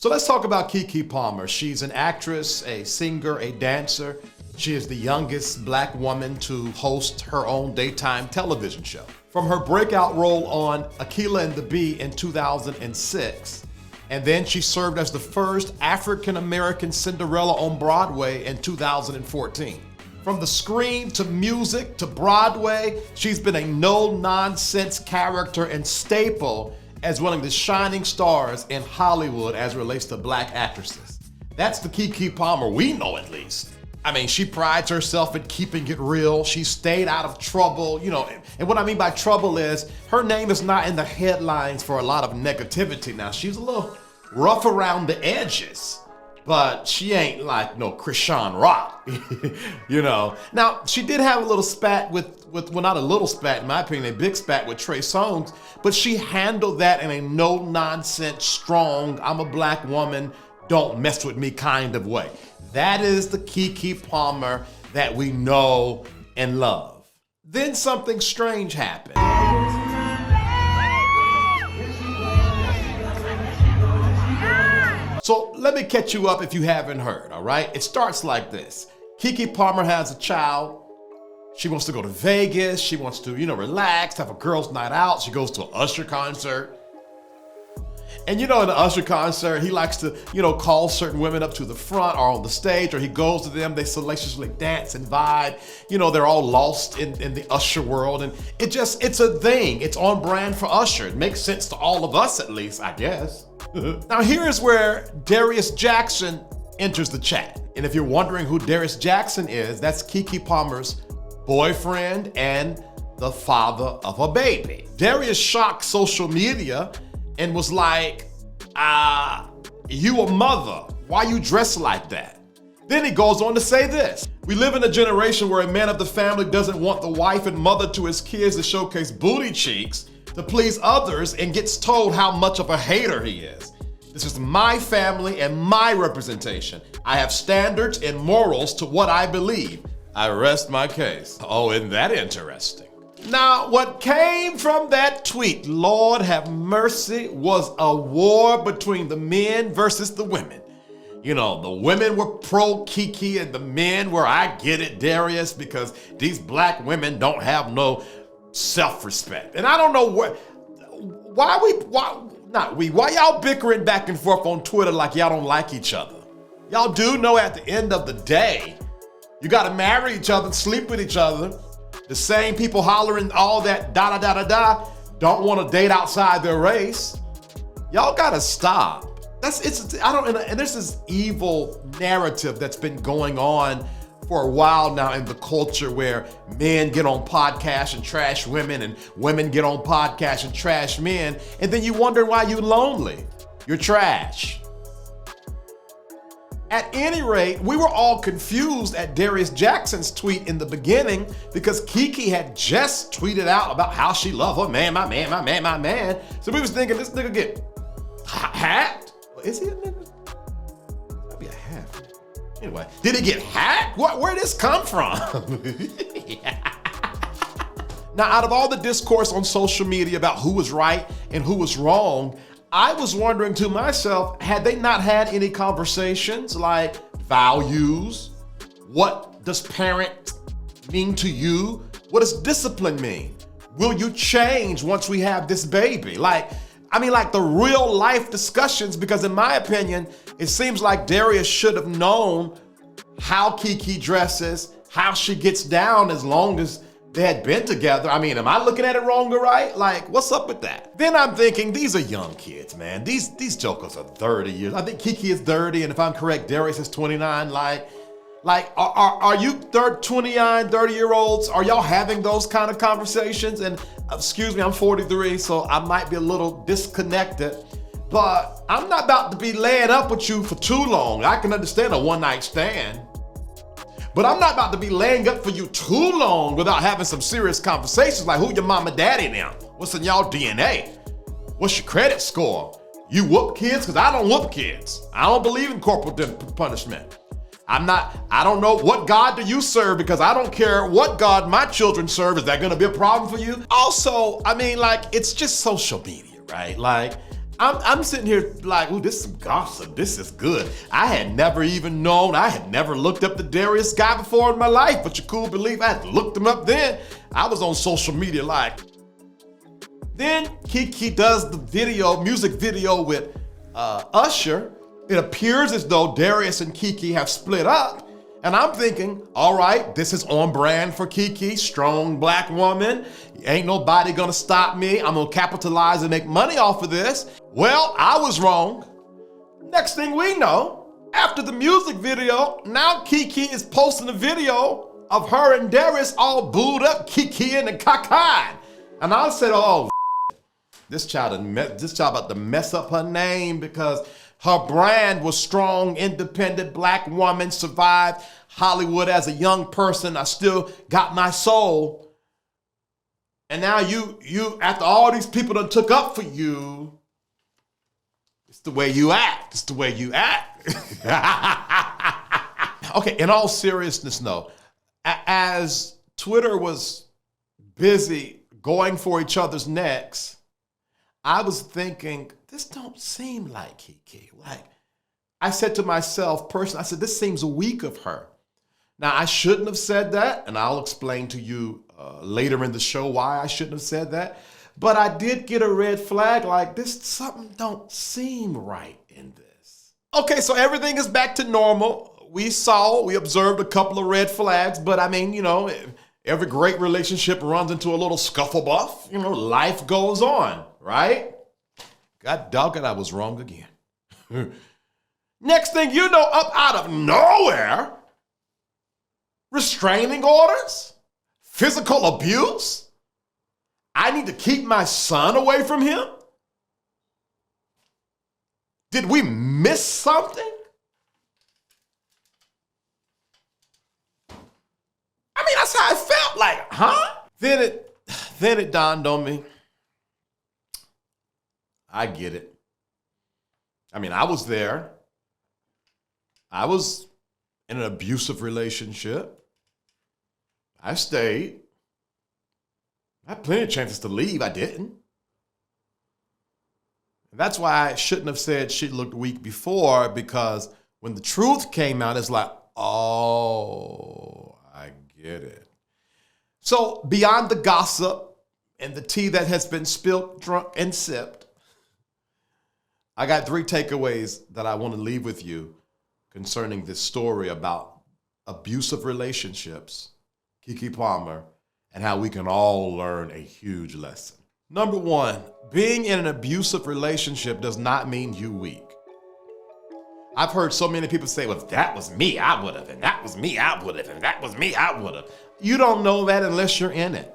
So let's talk about Keke Palmer. She's an actress, a singer, a dancer. She is the youngest Black woman to host her own daytime television show. From her breakout role on Akeelah and the Bee in 2006, and then she served as the first African American Cinderella on Broadway in 2014. From the screen to music to Broadway, she's been a no-nonsense character and staple as one of the shining stars in Hollywood as it relates to Black actresses. That's the Keke Palmer we know, at least. I mean, she prides herself in keeping it real. She stayed out of trouble, and what I mean by trouble is her name is not in the headlines for a lot of negativity. Now, she's a little rough around the edges, but she ain't like no Krishan Rock, Now, she did have a little spat with well, not a little spat, in my opinion, a big spat with Trey Songs, but she handled that in a no-nonsense, strong, I'm a Black woman, don't mess with me kind of way. That is the Keke Palmer that we know and love. Then something strange happened. So let me catch you up if you haven't heard, all right? It starts like this. Keke Palmer has a child. She wants to go to Vegas. She wants to, relax, have a girls' night out. She goes to an Usher concert. And in the Usher concert, he likes to, call certain women up to the front or on the stage, or he goes to them, they salaciously dance and vibe. They're all lost in the Usher world. And it's a thing. It's on brand for Usher. It makes sense to all of us, at least, I guess. Now, here's where Darius Jackson enters the chat. And if you're wondering who Darius Jackson is, that's Keke Palmer's boyfriend and the father of a baby. Darius shocked social media and was like, you a mother, why you dressed like that? Then he goes on to say this: we live in a generation where a man of the family doesn't want the wife and mother to his kids to showcase booty cheeks to please others and gets told how much of a hater he is. This is my family and my representation. I have standards and morals to what I believe. I rest my case. Oh, isn't that interesting? Now, what came from that tweet, Lord have mercy, was a war between the men versus the women. The women were pro Keke and the men were, I get it, Darius, because these Black women don't have no self-respect. And I don't know why y'all bickering back and forth on Twitter like y'all don't like each other? Y'all do know at the end of the day, you gotta marry each other, sleep with each other. The same people hollering all that don't want to date outside their race. Y'all gotta stop. And there's this evil narrative that's been going on for a while now in the culture where men get on podcasts and trash women and women get on podcasts and trash men, and then you wonder why you're lonely. You're trash. At any rate, we were all confused at Darius Jackson's tweet in the beginning because Keke had just tweeted out about how she loved her man, my man. So we was thinking, this nigga get hacked? Is he a nigga? That'd be a hack. Anyway, did he get hacked? Where'd this come from? Now, out of all the discourse on social media about who was right and who was wrong, I was wondering to myself, had they not had any conversations like values? What does parent mean to you? What does discipline mean? Will you change once we have this baby? Like the real life discussions, because in my opinion, it seems like Darius should have known how Keke dresses, how she gets down as long as they had been together. I mean, am I looking at it wrong or right? Like, what's up with that? Then I'm thinking, these are young kids, man. These jokers are 30 years. I think Keke is 30, and if I'm correct, Darius is 29. Are you 29, 30-year-olds? Are y'all having those kind of conversations? And excuse me, I'm 43, so I might be a little disconnected, but I'm not about to be laying up with you for too long. I can understand a one-night stand, but I'm not about to be laying up for you too long without having some serious conversations like who your mama daddy now? What's in y'all DNA? What's your credit score? You whoop kids? Because I don't whoop kids. I don't believe in corporal punishment. I don't know what God do you serve, because I don't care what God my children serve. Is that gonna be a problem for you? Also, it's just social media, right? I'm sitting here like, ooh, this is some gossip. This is good. I had never even known. I had never looked up the Darius guy before in my life, but you cool believe I had looked him up then. I was on social media like. Then Keke does the music video with Usher. It appears as though Darius and Keke have split up. And I'm thinking, all right, this is on brand for Keke, strong black woman. Ain't nobody gonna stop me. I'm gonna capitalize and make money off of this. Well, I was wrong. Next thing we know, after the music video, now Keke is posting a video of her and Darius all booed up, Keke and the Kakai. And I said, oh, this child about to mess up her name because her brand was strong, independent black woman, survived Hollywood as a young person. I still got my soul. And now you after all these people done took up for you, it's the way you act. It's the way you act. Okay, in all seriousness, no. As Twitter was busy going for each other's necks, I was thinking, this don't seem like Keke. Like, I said to myself personally, I said, this seems weak of her. Now, I shouldn't have said that, and I'll explain to you later in the show why I shouldn't have said that. But I did get a red flag, like, something don't seem right in this. Okay, so everything is back to normal. We observed a couple of red flags, but I mean, every great relationship runs into a little scuffle buff. Life goes on, right? God doggone, I was wrong again. Next thing you know, up out of nowhere, restraining orders, physical abuse. I need to keep my son away from him? Did we miss something? I mean, that's how I felt, like, huh? Then it dawned on me. I get it. I mean, I was there. I was in an abusive relationship. I stayed. I had plenty of chances to leave. I didn't. And that's why I shouldn't have said she looked weak before, because when the truth came out, it's like, oh, I get it. So beyond the gossip and the tea that has been spilled, drunk, and sipped, I got 3 takeaways that I want to leave with you concerning this story about abusive relationships, Keke Palmer, and how we can all learn a huge lesson. Number 1, being in an abusive relationship does not mean you weak. I've heard so many people say, well, if that was me, I would have, and that was me, I would have, and that was me, I would have. You don't know that unless you're in it.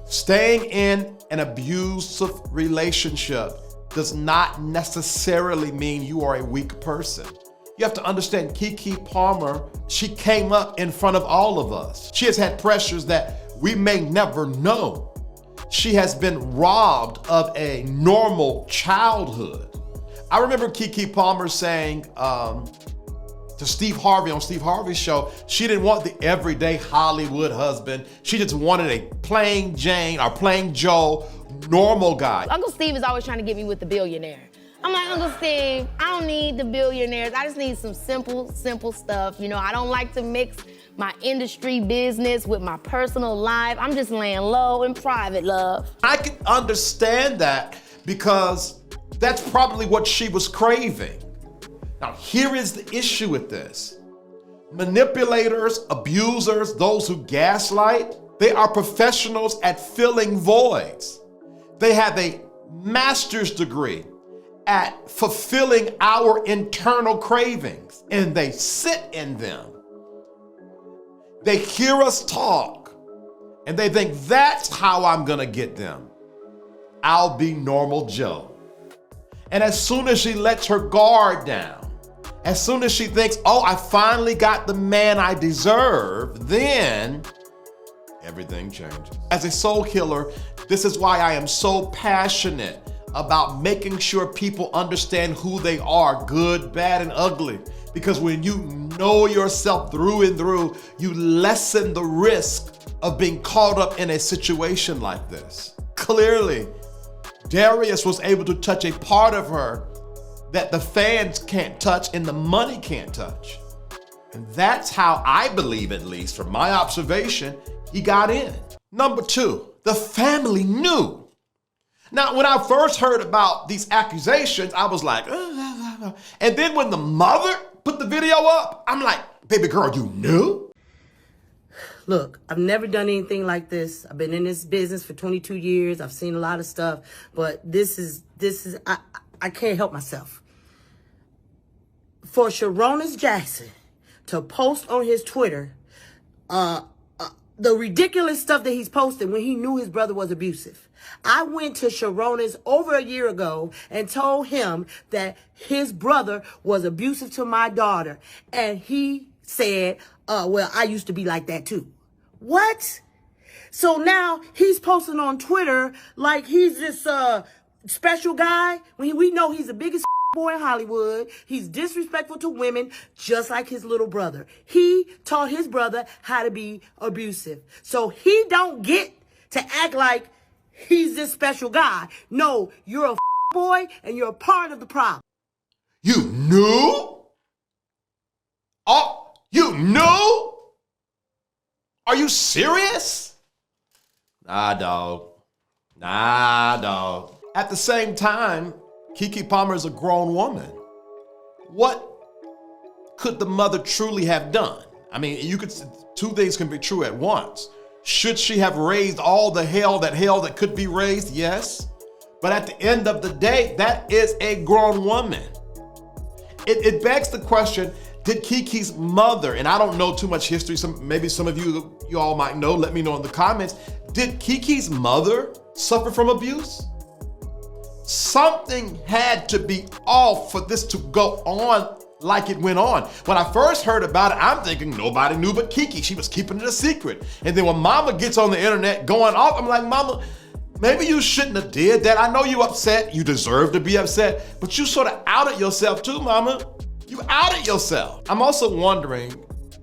Staying in an abusive relationship does not necessarily mean you are a weak person. You have to understand, Keke Palmer, she came up in front of all of us. She has had pressures that we may never know. She has been robbed of a normal childhood. I remember Keke Palmer saying to Steve Harvey on Steve Harvey's show, she didn't want the everyday Hollywood husband. She just wanted a plain Jane or plain Joe, normal guy. Uncle Steve is always trying to get me with the billionaire. I'm like, Uncle Steve, I don't need the billionaires. I just need some simple stuff. I don't like to mix my industry business with my personal life. I'm just laying low in private, love. I can understand that because that's probably what she was craving. Now, here is the issue with this. Manipulators, abusers, those who gaslight, they are professionals at filling voids. They have a master's degree at fulfilling our internal cravings, and they sit in them. They hear us talk, and they think that's how I'm gonna get them. I'll be normal Joe. And as soon as she lets her guard down, as soon as she thinks, oh, I finally got the man I deserve, then everything changes. As a soul healer, this is why I am so passionate about making sure people understand who they are, good, bad, and ugly. Because when you know yourself through and through, you lessen the risk of being caught up in a situation like this. Clearly, Darius was able to touch a part of her that the fans can't touch and the money can't touch. And that's how I believe, at least from my observation, he got in. Number two, the family knew. Now, when I first heard about these accusations, I was like, and then when the mother put the video up, I'm like, baby girl, you knew? Look, I've never done anything like this. I've been in this business for 22 years. I've seen a lot of stuff, but I can't help myself. For Sharon Jackson to post on his Twitter, the ridiculous stuff that he's posted when he knew his brother was abusive. I went to Sharon's over a year ago and told him that his brother was abusive to my daughter. And he said, well, I used to be like that too. What? So now he's posting on Twitter like he's this special guy when we know he's the biggest boy in Hollywood. He's disrespectful to women just like his little brother. He taught his brother how to be abusive. So he don't get to act like he's this special guy. No, you're a boy and you're a part of the problem. You knew? Oh, you knew? Are you serious? Nah, dog. At the same time, Keke Palmer is a grown woman. What could the mother truly have done? I mean, two things can be true at once. Should she have raised all the hell that could be raised? Yes. But at the end of the day, that is a grown woman. It begs the question, did Keke's mother, and I don't know too much history, maybe some of you all might know, let me know in the comments, did Keke's mother suffer from abuse? Something had to be off for this to go on like it went on. When I first heard about it, I'm thinking nobody knew but Keke. She was keeping it a secret. And then when mama gets on the internet going off, I'm like, mama, maybe you shouldn't have did that. I know you upset. You deserve to be upset. But you sort of outed yourself too, mama. You outed yourself. I'm also wondering,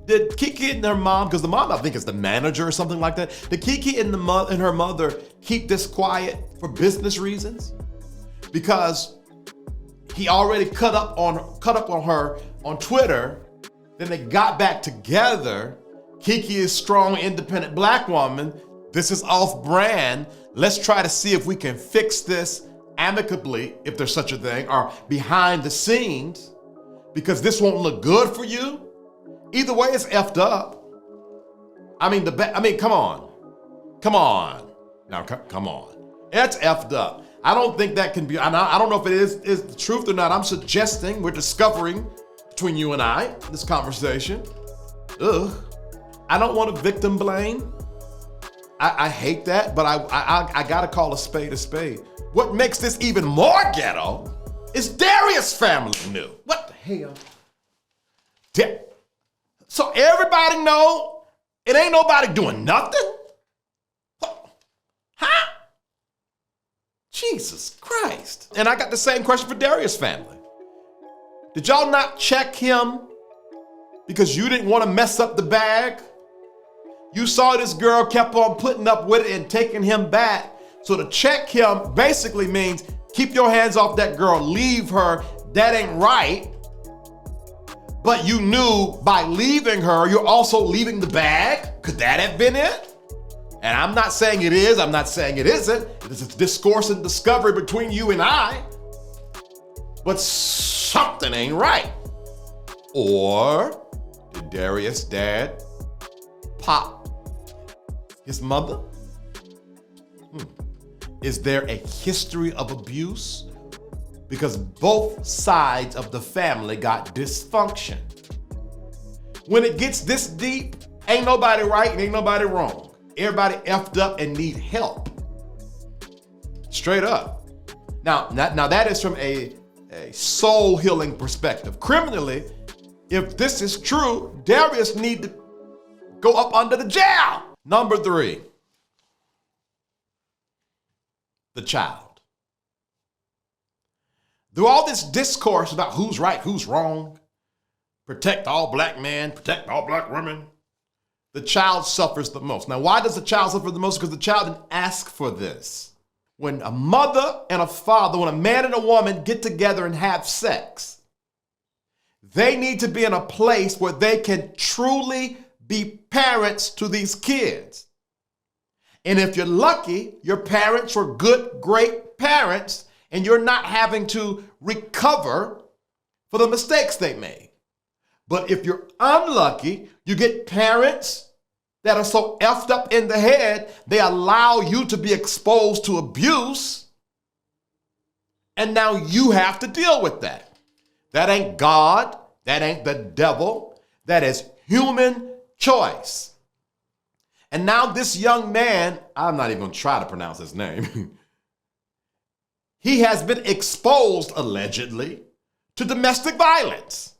did Keke and her mom, because the mom I think is the manager or something like that, did Keke and her mother keep this quiet for business reasons? Because he already cut up on her on Twitter, then they got back together. Keke is strong, independent black woman. This is off brand. Let's try to see if we can fix this amicably, if there's such a thing, or behind the scenes, because this won't look good for you. Either way, it's effed up. I mean, come on. Now, come on. It's effed up. I don't think that can be, I don't know if it is the truth or not. I'm suggesting, we're discovering between you and I, this conversation. Ugh. I don't want to victim blame. I hate that, but I gotta call a spade a spade. What makes this even more ghetto is Darius' family knew. What the hell? So everybody know it ain't nobody doing nothing? Huh? Jesus Christ. And I got the same question for Darius' family. Did y'all not check him because you didn't want to mess up the bag? You saw this girl kept on putting up with it and taking him back. So to check him basically means keep your hands off that girl, leave her, that ain't right. But you knew by leaving her, you're also leaving the bag. Could that have been it? And I'm not saying it is, I'm not saying it isn't. It's a discourse and discovery between you and I. But something ain't right. Or did Darius' dad pop his mother? Is there a history of abuse? Because both sides of the family got dysfunction. When it gets this deep, ain't nobody right and ain't nobody wrong. Everybody effed up and need help. Straight up. Now that is from a soul healing perspective. Criminally, if this is true, Darius need to go up under the jail. Number 3, the child. Through all this discourse about who's right, who's wrong, protect all black men, protect all black women, the child suffers the most. Now, why does the child suffer the most? Because the child didn't ask for this. when a mother and a father, when a man and a woman get together and have sex, they need to be in a place where they can truly be parents to these kids. And if you're lucky, your parents were good, great parents, and you're not having to recover for the mistakes they made. But if you're unlucky, you get parents that are so effed up in the head, they allow you to be exposed to abuse, and now you have to deal with that. That ain't God, that ain't the devil, that is human choice. And now this young man, I'm not even going to try to pronounce his name, he has been exposed, allegedly, to domestic violence.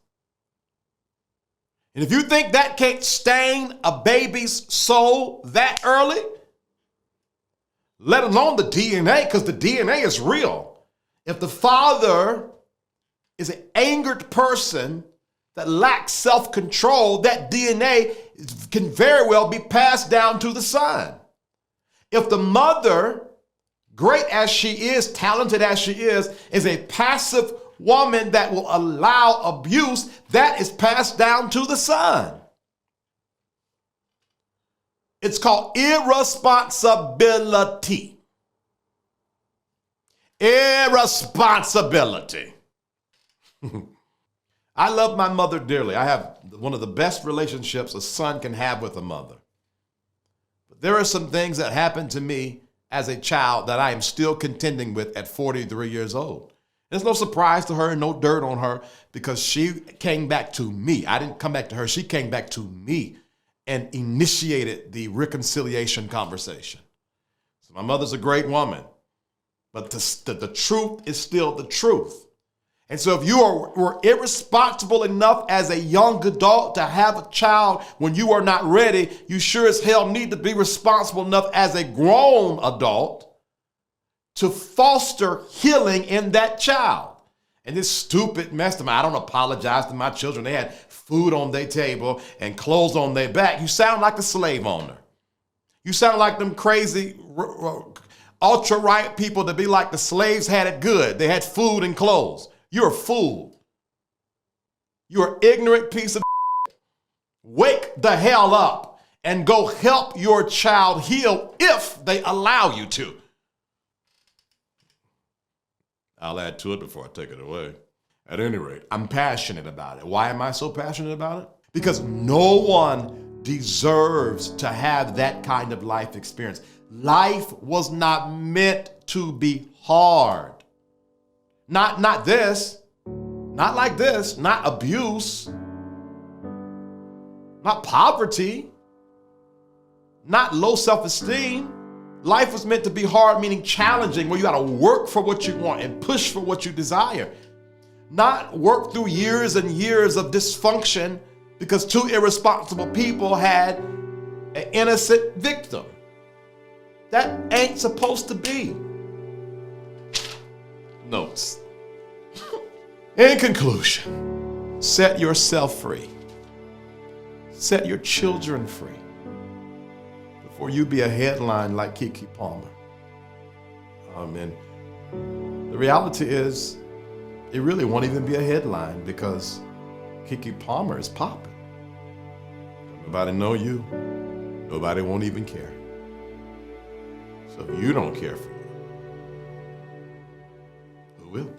And if you think that can't stain a baby's soul that early, let alone the DNA, because the DNA is real. If the father is an angered person that lacks self-control, that DNA can very well be passed down to the son. If the mother, great as she is, talented as she is a passive woman that will allow abuse, that is passed down to the son. It's called irresponsibility. Irresponsibility. I love my mother dearly. I have one of the best relationships a son can have with a mother. But there are some things that happened to me as a child that I am still contending with at 43 years old. There's no surprise to her, no dirt on her, because she came back to me. I didn't come back to her. She came back to me and initiated the reconciliation conversation. So my mother's a great woman, but the truth is still the truth. And so if you were irresponsible enough as a young adult to have a child when you are not ready, you sure as hell need to be responsible enough as a grown adult to foster healing in that child. And this stupid mess, I don't apologize to my children. They had food on their table and clothes on their back. You sound like a slave owner. You sound like them crazy ultra-right people that be like the slaves had it good. They had food and clothes. You're a fool. You're an ignorant piece of Wake the hell up and go help your child heal if they allow you to. I'll add to it before I take it away. At any rate, I'm passionate about it. Why am I so passionate about it? Because no one deserves to have that kind of life experience. Life was not meant to be hard. Not this, not like this, not abuse, not poverty, not low self-esteem. Life was meant to be hard, meaning challenging, where you got to work for what you want and push for what you desire. Not work through years and years of dysfunction because two irresponsible people had an innocent victim. That ain't supposed to be. Notes. In conclusion, set yourself free. Set your children free before you be a headline like Keke Palmer. And the reality is, it really won't even be a headline because Keke Palmer is popping. Nobody know you. Nobody won't even care. So if you don't care for you, who will?